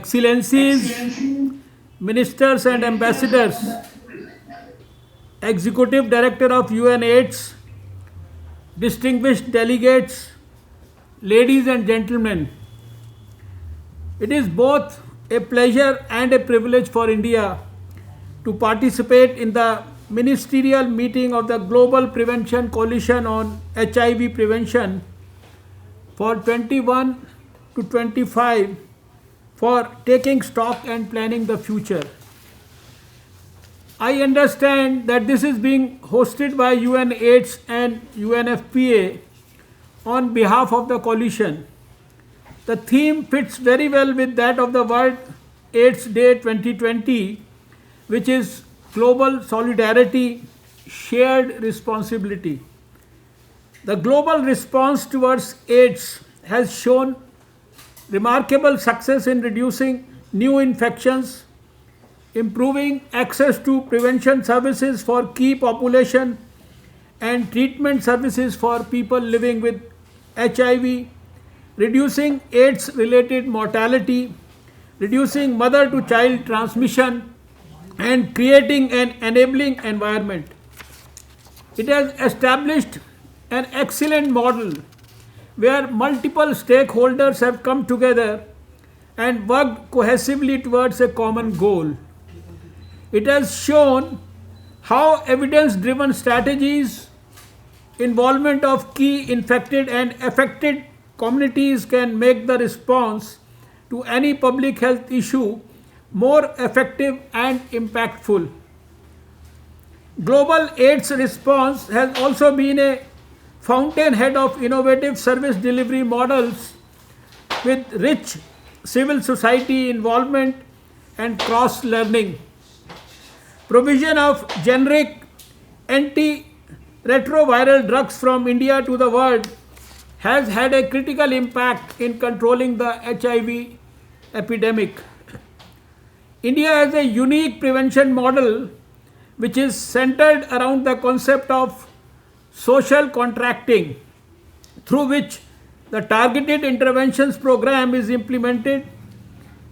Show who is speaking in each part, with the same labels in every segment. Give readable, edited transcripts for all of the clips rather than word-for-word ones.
Speaker 1: Excellencies, Ministers and Ambassadors, Executive Director of UNAIDS, distinguished delegates, ladies and gentlemen, it is both a pleasure and a privilege for India to participate in the Ministerial meeting of the Global Prevention Coalition on HIV prevention for 21 to 25 for taking stock and planning the future. I understand that this is being hosted by UNAIDS and UNFPA on behalf of the coalition. The theme fits very well with that of the World AIDS Day 2020, which is Global Solidarity, Shared Responsibility. The global response towards AIDS has shown remarkable success in reducing new infections, improving access to prevention services for key population and treatment services for people living with HIV, reducing AIDS-related mortality, reducing mother-to-child transmission, and creating an enabling environment. It has established an excellent model where multiple stakeholders have come together and worked cohesively towards a common goal. It has shown how evidence-driven strategies, involvement of key infected and affected communities can make the response to any public health issue more effective and impactful. Global AIDS response has also been a fountainhead of innovative service delivery models with rich civil society involvement and cross-learning. Provision of generic antiretroviral drugs from India to the world has had a critical impact in controlling the HIV epidemic. India has a unique prevention model which is centered around the concept of social contracting, through which the targeted interventions program is implemented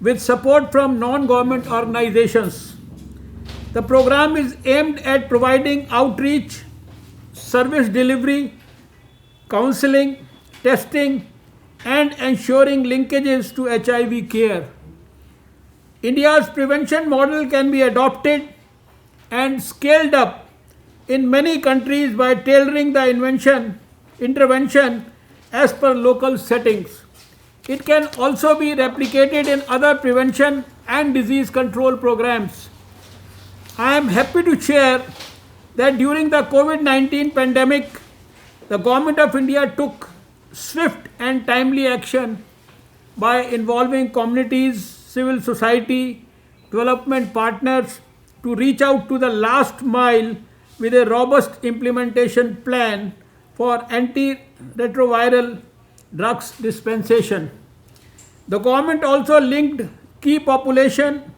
Speaker 1: with support from non-government organizations. The program is aimed at providing outreach, service delivery, counseling, testing, and ensuring linkages to HIV care. India's prevention model can be adopted and scaled up in many countries by tailoring the intervention as per local settings. It can also be replicated in other prevention and disease control programs. I am happy to share that during the COVID-19 pandemic, the Government of India took swift and timely action by involving communities, civil society, development partners to reach out to the last mile with a robust implementation plan for antiretroviral drugs dispensation. The government also linked key population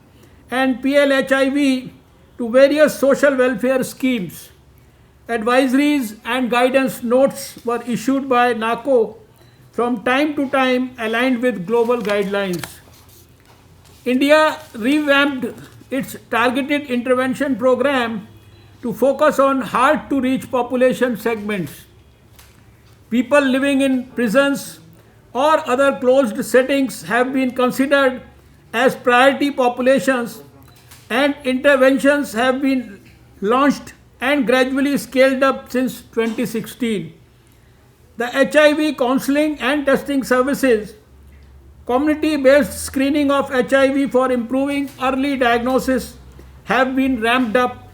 Speaker 1: and PLHIV to various social welfare schemes. Advisories and guidance notes were issued by NACO from time to time aligned with global guidelines. India revamped its targeted intervention program to focus on hard-to-reach population segments. People living in prisons or other closed settings have been considered as priority populations, and interventions have been launched and gradually scaled up since 2016. The HIV counseling and testing services, community-based screening of HIV for improving early diagnosis have been ramped up,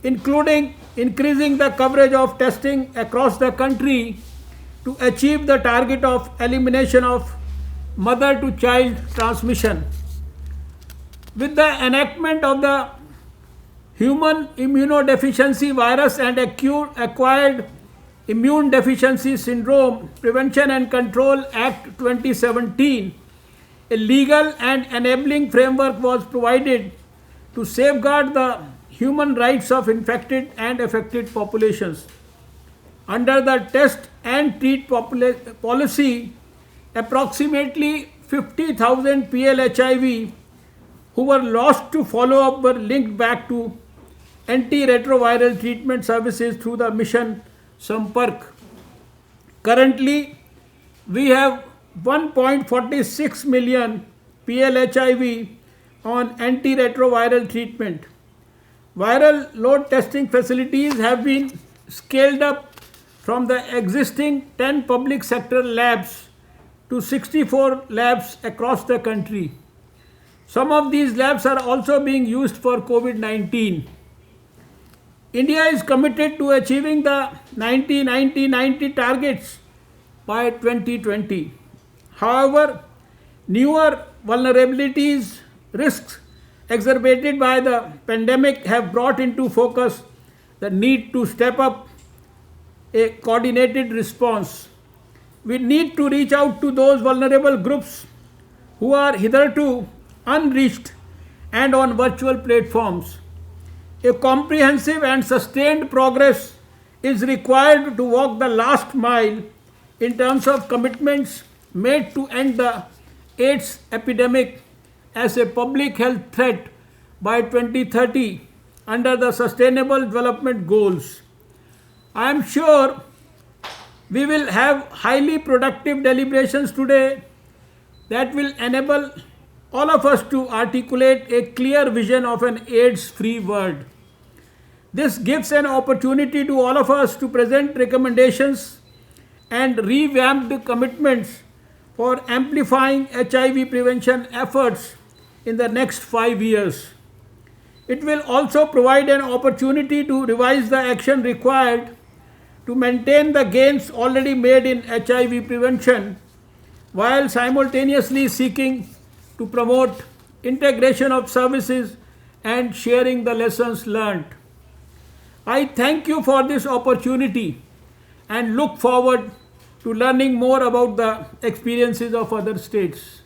Speaker 1: including increasing the coverage of testing across the country to achieve the target of elimination of mother-to-child transmission. With the enactment of the Human Immunodeficiency Virus and Acquired Immune Deficiency Syndrome Prevention and Control Act 2017, a legal and enabling framework was provided to safeguard the human rights of infected and affected populations. Under the test and treat policy, approximately 50,000 PLHIV who were lost to follow up were linked back to antiretroviral treatment services through the mission Sampark. Currently, we have 1.46 million PLHIV on antiretroviral treatment. Viral load testing facilities have been scaled up from the existing 10 public sector labs to 64 labs across the country. Some of these labs are also being used for COVID-19. India is committed to achieving the 90-90-90 targets by 2020. However, newer vulnerabilities, risks exacerbated by the pandemic have brought into focus the need to step up a coordinated response. We need to reach out to those vulnerable groups who are hitherto unreached and on virtual platforms. A comprehensive and sustained progress is required to walk the last mile in terms of commitments made to end the AIDS epidemic as a public health threat by 2030 under the Sustainable Development Goals. I am sure we will have highly productive deliberations today that will enable all of us to articulate a clear vision of an AIDS-free world. This gives an opportunity to all of us to present recommendations and revamped commitments for amplifying HIV prevention efforts in the next 5 years. It will also provide an opportunity to revise the action required to maintain the gains already made in HIV prevention while simultaneously seeking to promote integration of services and sharing the lessons learned. I thank you for this opportunity and look forward to learning more about the experiences of other states.